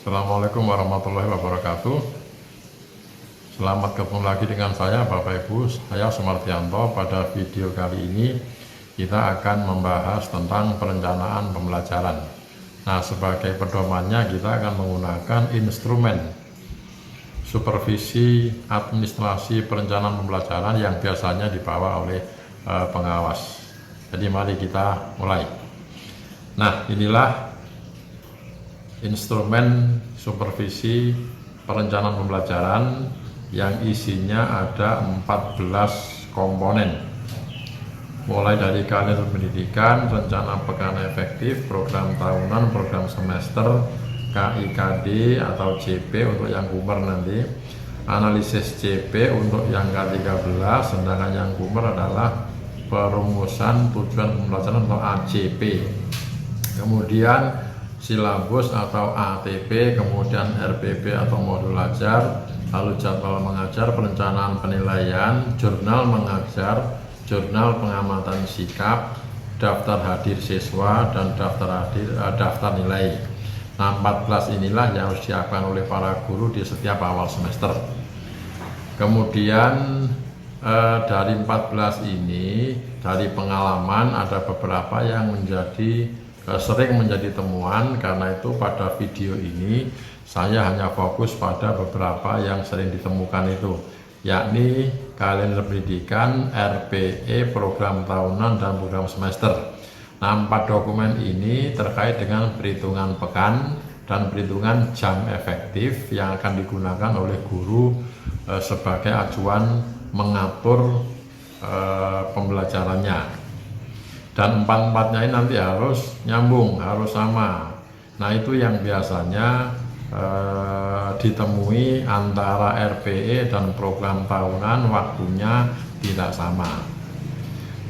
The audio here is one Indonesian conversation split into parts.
Assalamualaikum warahmatullahi wabarakatuh. Selamat ketemu lagi dengan saya Bapak Ibu, saya Sumartianto. Pada video kali ini kita akan membahas tentang perencanaan pembelajaran. Nah, sebagai pedomannya kita akan menggunakan instrumen supervisi administrasi perencanaan pembelajaran yang biasanya dibawa oleh pengawas. Jadi mari kita mulai. Nah, inilah instrumen supervisi perencanaan pembelajaran yang isinya ada 14 komponen, mulai dari kalender pendidikan, rencana pekan efektif, program tahunan, program semester, KIKD atau JP untuk yang Kumer nanti, analisis CP untuk yang K13, sedangkan yang Kumer adalah perumusan tujuan pembelajaran atau ACP. Kemudian silabus atau ATP, kemudian RPP atau modul ajar, lalu jadwal mengajar, perencanaan penilaian, jurnal mengajar, jurnal pengamatan sikap, daftar hadir siswa, dan daftar nilai. Nah, 14 inilah yang harus disiapkan oleh para guru di setiap awal semester. Kemudian dari 14 ini, dari pengalaman ada beberapa yang sering menjadi temuan. Karena itu pada video ini saya hanya fokus pada beberapa yang sering ditemukan itu, yakni kalender pendidikan, RPE, program tahunan, dan program semester. Nah, 4 dokumen ini terkait dengan perhitungan pekan dan perhitungan jam efektif yang akan digunakan oleh guru sebagai acuan mengatur pembelajarannya. Dan 4-4-nya ini nanti harus nyambung, harus sama. Nah, itu yang biasanya ditemui antara RPE dan program tahunan, waktunya tidak sama.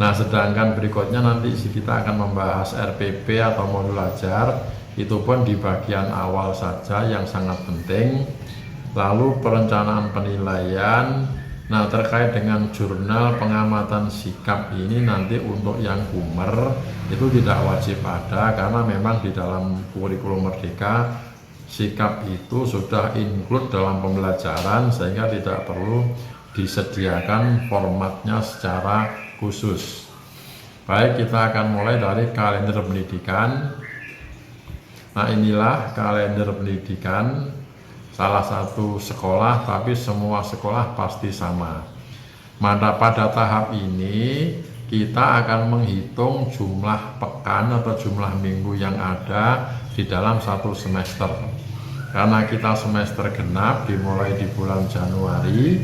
Nah, sedangkan berikutnya nanti kita akan membahas RPP atau modul ajar, itu pun di bagian awal saja yang sangat penting. Lalu perencanaan penilaian. Nah, terkait dengan jurnal pengamatan sikap ini nanti untuk yang Kumer itu tidak wajib ada, karena memang di dalam kurikulum Merdeka sikap itu sudah include dalam pembelajaran, sehingga tidak perlu disediakan formatnya secara khusus. Baik, kita akan mulai dari kalender pendidikan. Nah, inilah kalender pendidikan salah satu sekolah, tapi semua sekolah pasti sama. Pada tahap ini kita akan menghitung jumlah pekan atau jumlah minggu yang ada di dalam satu semester. Karena kita semester genap dimulai di bulan Januari,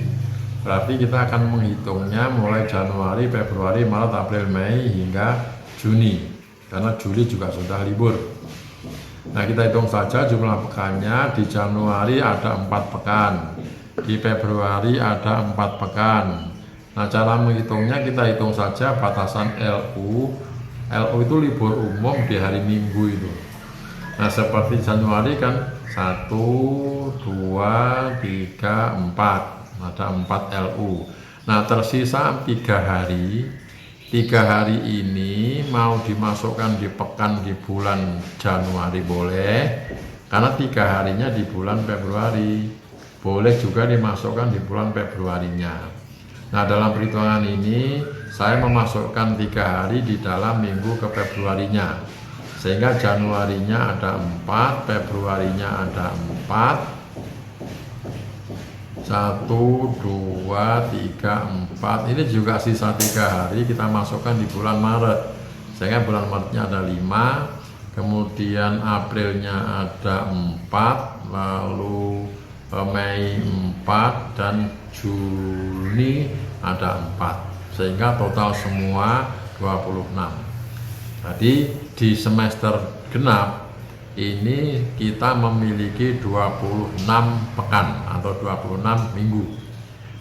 berarti kita akan menghitungnya mulai Januari, Februari, Maret, April, Mei hingga Juni, karena Juli juga sudah libur. Nah, kita hitung saja jumlah pekannya. Di Januari ada 4 pekan, di Februari ada 4 pekan. Nah, cara menghitungnya kita hitung saja batasan LU. LU itu libur umum di hari Minggu itu. Nah, seperti Januari kan 1, 2, 3, 4, ada 4 LU. Nah, tersisa 3 hari. 3 hari ini mau dimasukkan di pekan di bulan Januari boleh, karena 3 harinya di bulan Februari. Boleh juga dimasukkan di bulan Februarinya. Nah, dalam perhitungan ini saya memasukkan 3 hari di dalam minggu ke Februarinya, sehingga Januarinya ada 4, Februarinya ada 4, 1, 2, 3, 4. Ini juga sisa 3 hari kita masukkan di bulan Maret, sehingga bulan Maretnya ada 5, kemudian Aprilnya ada 4, lalu Mei 4, dan Juni ada 4, sehingga total semua 26. Jadi di semester genap ini kita memiliki 26 pekan atau 26 minggu.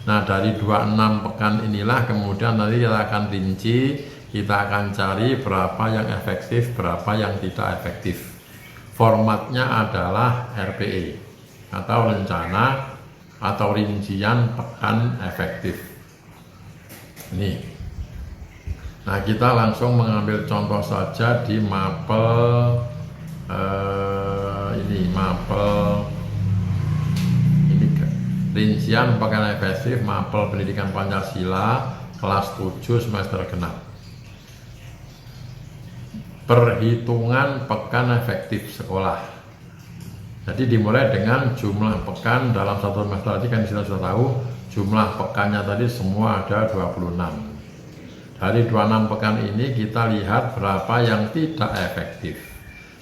Nah, dari 26 pekan inilah kemudian nanti kita akan rinci, kita akan cari berapa yang efektif, berapa yang tidak efektif. Formatnya adalah RPE atau rencana atau rincian pekan efektif. Ini. Nah, kita langsung mengambil contoh saja di mapel ini mapel ini rincian pekan efektif mapel pendidikan Pancasila kelas 7 semester genap. Perhitungan pekan efektif sekolah. Jadi dimulai dengan jumlah pekan dalam satu semester. Tadi kan kita sudah tahu jumlah pekannya tadi semua ada 26. Dari 26 pekan ini kita lihat berapa yang tidak efektif.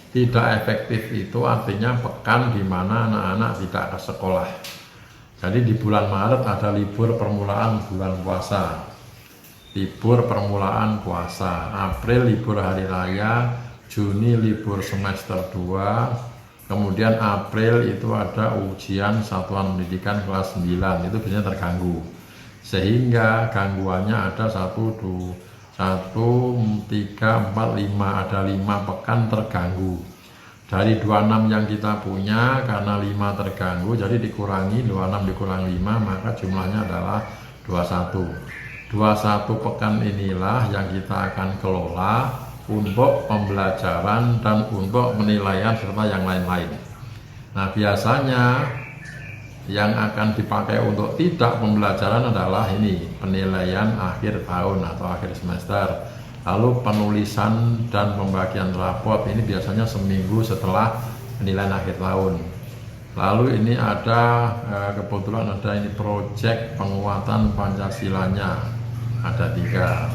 Tidak efektif itu artinya pekan di mana anak-anak tidak ke sekolah. Jadi di bulan Maret ada libur permulaan bulan puasa. Libur permulaan puasa, April libur hari raya, Juni libur semester 2, kemudian April itu ada ujian satuan pendidikan kelas 9, itu biasanya terganggu. Sehingga gangguannya ada 1, 2, 1, 3, 4, 5, ada 5 pekan terganggu. Dari 26 yang kita punya, karena 5 terganggu, jadi dikurangi, 26 dikurangi 5, maka jumlahnya adalah 21. 21 pekan inilah yang kita akan kelola untuk pembelajaran dan untuk penilaian serta yang lain-lain. Nah, biasanya yang akan dipakai untuk tidak pembelajaran adalah ini, penilaian akhir tahun atau akhir semester. Lalu penulisan dan pembagian raport ini biasanya seminggu setelah penilaian akhir tahun. Lalu ini ada kebetulan ada ini proyek penguatan Pancasilanya. Ada 3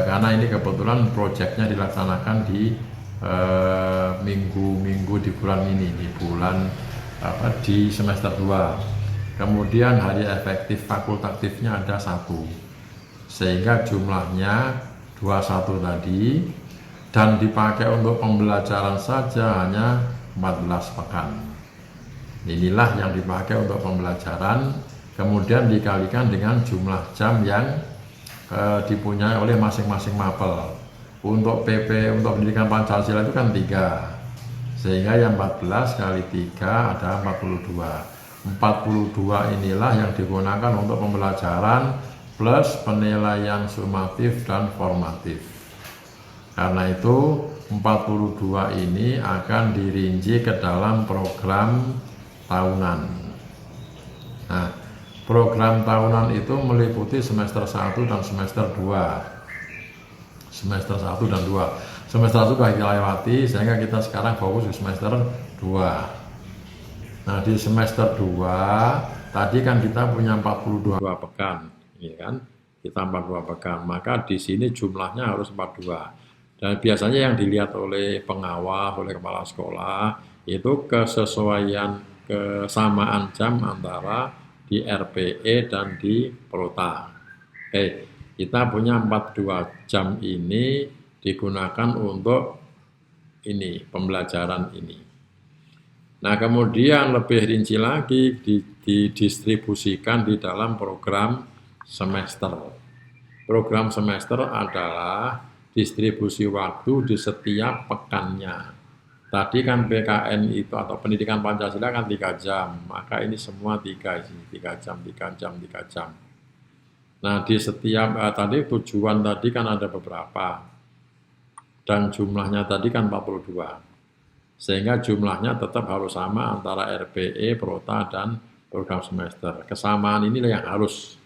karena ini kebetulan proyeknya dilaksanakan di minggu-minggu di bulan ini, di semester 2. Kemudian hari efektif fakultatifnya ada 1, sehingga jumlahnya 21 tadi, dan dipakai untuk pembelajaran saja hanya 14 pekan. Inilah yang dipakai untuk pembelajaran, kemudian dikalikan dengan jumlah jam yang dipunyai oleh masing-masing mapel. Untuk PP, untuk pendidikan Pancasila itu kan 3, sehingga yang 14 kali 3 ada 42. 42 inilah yang digunakan untuk pembelajaran plus penilaian sumatif dan formatif. Karena itu 42 ini akan dirinci ke dalam program tahunan. Nah, program tahunan itu meliputi semester 1 dan semester 2. Semester 1 dan 2. Semester 1 sudah kita lewati, sehingga kita sekarang fokus di semester 2. Nah, di semester 2 tadi kan kita punya 42 pekan, ya kan? Kita 42 pekan, maka di sini jumlahnya harus 42. Dan biasanya yang dilihat oleh pengawas, oleh kepala sekolah itu kesesuaian kesamaan jam antara di RPE dan di Prota. Kita punya 42 jam ini digunakan untuk ini, pembelajaran ini. Nah, kemudian lebih rinci lagi didistribusikan di dalam program semester. Program semester adalah distribusi waktu di setiap pekannya. Tadi kan PKN itu atau pendidikan Pancasila kan 3 jam, maka ini semua 3 jam. Nah, di setiap tadi tujuan tadi kan ada beberapa, dan jumlahnya tadi kan 42, sehingga jumlahnya tetap harus sama antara RPE, Prota, dan program semester. Kesamaan inilah yang harus.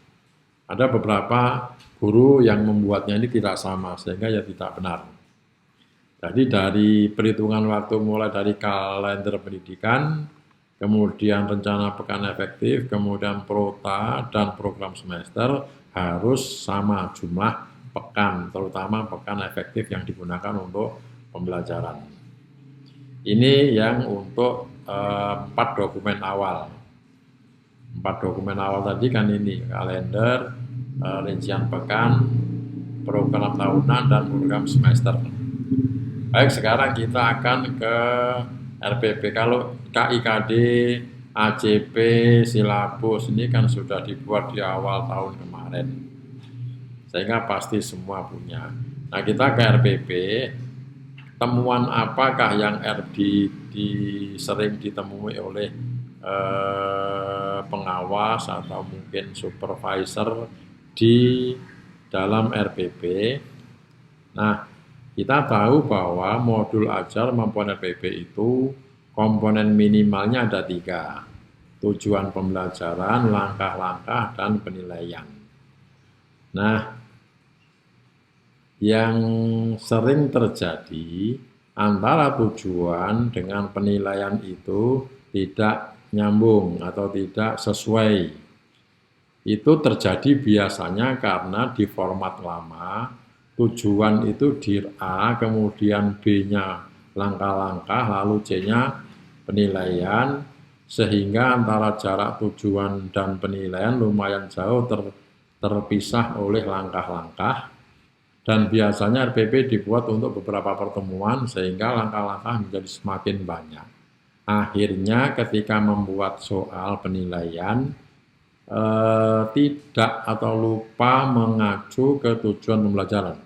Ada beberapa guru yang membuatnya ini tidak sama, sehingga ya tidak benar. Jadi dari perhitungan waktu mulai dari kalender pendidikan, kemudian rencana pekan efektif, kemudian Prota dan program semester harus sama jumlah pekan, terutama pekan efektif yang digunakan untuk pembelajaran. Ini yang untuk 4 dokumen awal. 4 dokumen awal tadi kan ini, kalender, rincian pekan, program tahunan, dan program semester. Baik, sekarang kita akan ke RPP. Kalau KIKD, ACP, silabus ini kan sudah dibuat di awal tahun kemarin, sehingga pasti semua punya. Nah, kita ke RPP, temuan apakah yang sering ditemui oleh pengawas atau mungkin supervisor di dalam RPP. Nah, Kita tahu bahwa modul ajar maupun RPP itu komponen minimalnya ada 3. Tujuan pembelajaran, langkah-langkah, dan penilaian. Nah, yang sering terjadi antara tujuan dengan penilaian itu tidak nyambung atau tidak sesuai. Itu terjadi biasanya karena di format lama, tujuan itu dir A, kemudian B-nya langkah-langkah, lalu C-nya penilaian, sehingga antara jarak tujuan dan penilaian lumayan jauh terpisah oleh langkah-langkah. Dan biasanya RPP dibuat untuk beberapa pertemuan sehingga langkah-langkah menjadi semakin banyak. Akhirnya ketika membuat soal penilaian, tidak atau lupa mengacu ke tujuan pembelajaran.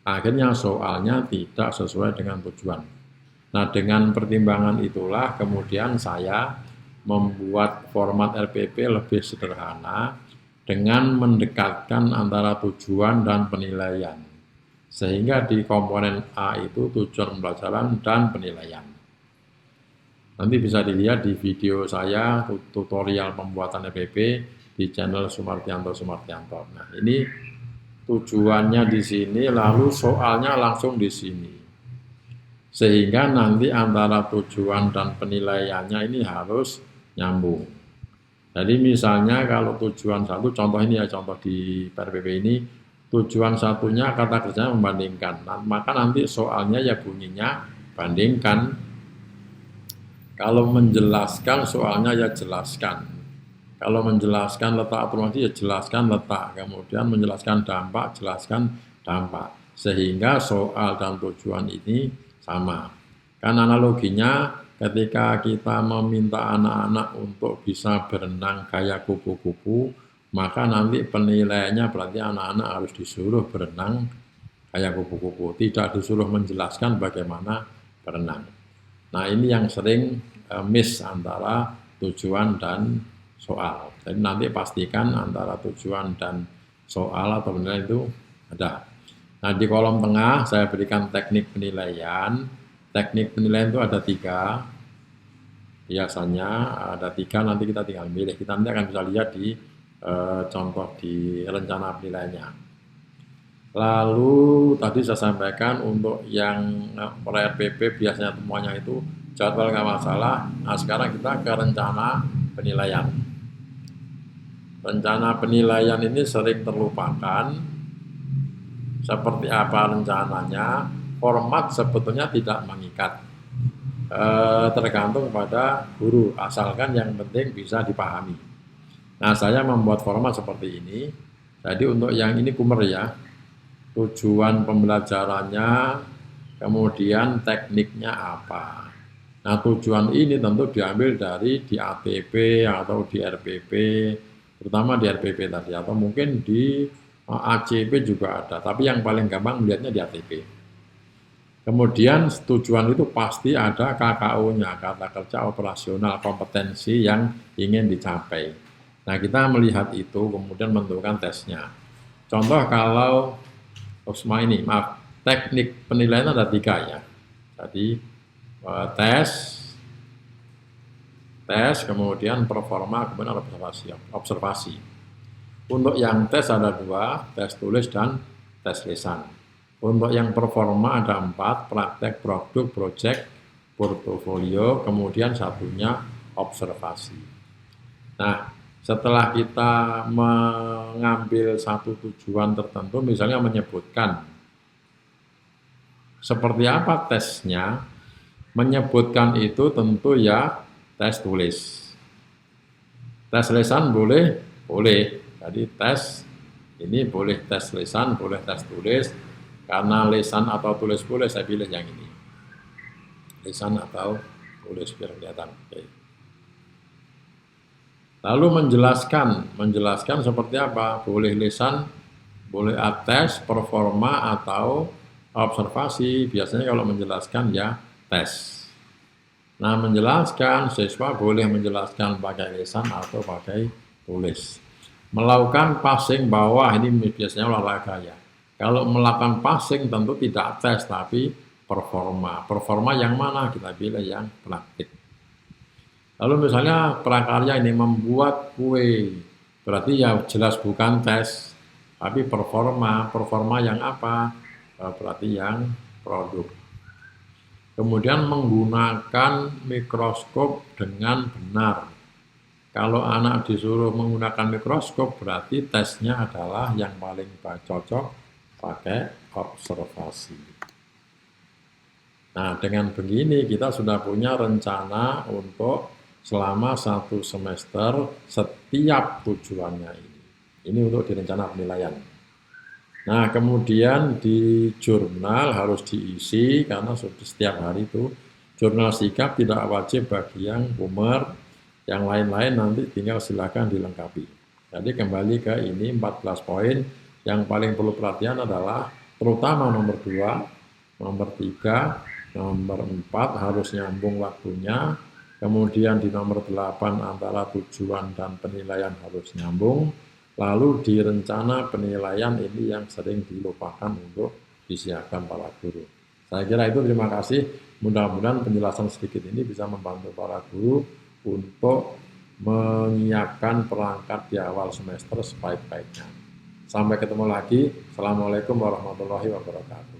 Akhirnya soalnya tidak sesuai dengan tujuan. Nah, dengan pertimbangan itulah kemudian saya membuat format RPP lebih sederhana dengan mendekatkan antara tujuan dan penilaian. Sehingga di komponen A itu tujuan pembelajaran dan penilaian. Nanti bisa dilihat di video saya tutorial pembuatan RPP di channel Sumartianto. Nah, ini tujuannya di sini, lalu soalnya langsung di sini. Sehingga nanti antara tujuan dan penilaiannya ini harus nyambung. Jadi misalnya kalau tujuan satu, contoh ini ya, contoh di RPP ini, tujuan satunya kata kerjanya membandingkan. Nah, maka nanti soalnya ya bunyinya bandingkan. Kalau menjelaskan soalnya ya jelaskan. Kalau menjelaskan letak otomatis ya jelaskan letak, kemudian menjelaskan dampak, jelaskan dampak. Sehingga soal dan tujuan ini sama. Kan analoginya ketika kita meminta anak-anak untuk bisa berenang gaya kupu-kupu, maka nanti penilaiannya berarti anak-anak harus disuruh berenang gaya kupu-kupu, tidak disuruh menjelaskan bagaimana berenang. Nah, ini yang sering miss antara tujuan dan soal. Jadi nanti pastikan antara tujuan dan soal atau penilaian itu ada. Nah, di kolom tengah saya berikan teknik penilaian. Teknik penilaian itu ada 3. Biasanya ada 3, nanti kita tinggal milih. Kita nanti akan bisa lihat di contoh di rencana penilaiannya. Lalu tadi saya sampaikan untuk yang RPP biasanya temuannya itu jadwal nggak masalah. Nah, sekarang kita ke rencana penilaian. Rencana penilaian ini sering terlupakan. Seperti apa rencananya? Format sebetulnya tidak mengikat. Tergantung pada guru, asalkan yang penting bisa dipahami. Nah, saya membuat format seperti ini. Jadi untuk yang ini kumer ya. Tujuan pembelajarannya, kemudian tekniknya apa. Nah, tujuan ini tentu diambil dari di ATP atau di RPP, terutama di RPP tadi, atau mungkin di ACP juga ada, tapi yang paling gampang melihatnya di ATP. Kemudian tujuan itu pasti ada KKO-nya, kata kerja operasional kompetensi yang ingin dicapai. Nah, kita melihat itu, kemudian menentukan tesnya. Contoh kalau teknik penilaian ada 3 ya. Jadi tes, kemudian performa, kemudian observasi. Untuk yang tes ada 2, tes tulis dan tes lisan. Untuk yang performa ada 4, praktek, produk, project, portofolio, kemudian satunya observasi. Nah, setelah kita mengambil satu tujuan tertentu, misalnya menyebutkan seperti apa tesnya, menyebutkan itu tentu ya tes tulis. Tes lisan boleh. Jadi tes ini boleh tes lisan, boleh tes tulis. Karena lisan atau tulis boleh, saya pilih yang ini. Lisan atau tulis biar kelihatan. Oke. Lalu menjelaskan seperti apa? Boleh lisan, boleh tes, performa atau observasi. Biasanya kalau menjelaskan ya tes. Nah, menjelaskan, siswa boleh menjelaskan pakai lisan atau pakai tulis. Melakukan passing bawah, ini biasanya olahraga ya. Kalau melakukan passing tentu tidak tes, tapi performa. Performa yang mana? Kita pilih yang praktik. Lalu misalnya prakarya ini membuat kue, berarti ya jelas bukan tes, tapi performa. Performa yang apa? Berarti yang produk. Kemudian menggunakan mikroskop dengan benar. Kalau anak disuruh menggunakan mikroskop, berarti tesnya adalah yang paling cocok pakai observasi. Nah, dengan begini kita sudah punya rencana untuk selama 1 semester setiap tujuannya ini. Ini untuk di rencana penilaian. Nah, kemudian di jurnal harus diisi karena setiap hari itu jurnal sikap tidak wajib bagi yang bumer, yang lain-lain nanti tinggal silakan dilengkapi. Jadi kembali ke ini 14 poin, yang paling perlu perhatian adalah terutama nomor 2, nomor 3, nomor 4 harus nyambung waktunya, kemudian di nomor 8 antara tujuan dan penilaian harus nyambung. Lalu di rencana penilaian ini yang sering dilupakan untuk disiapkan para guru. Saya kira itu, terima kasih. Mudah-mudahan penjelasan sedikit ini bisa membantu para guru untuk menyiapkan perangkat di awal semester sebaik-baiknya. Sampai ketemu lagi. Assalamualaikum warahmatullahi wabarakatuh.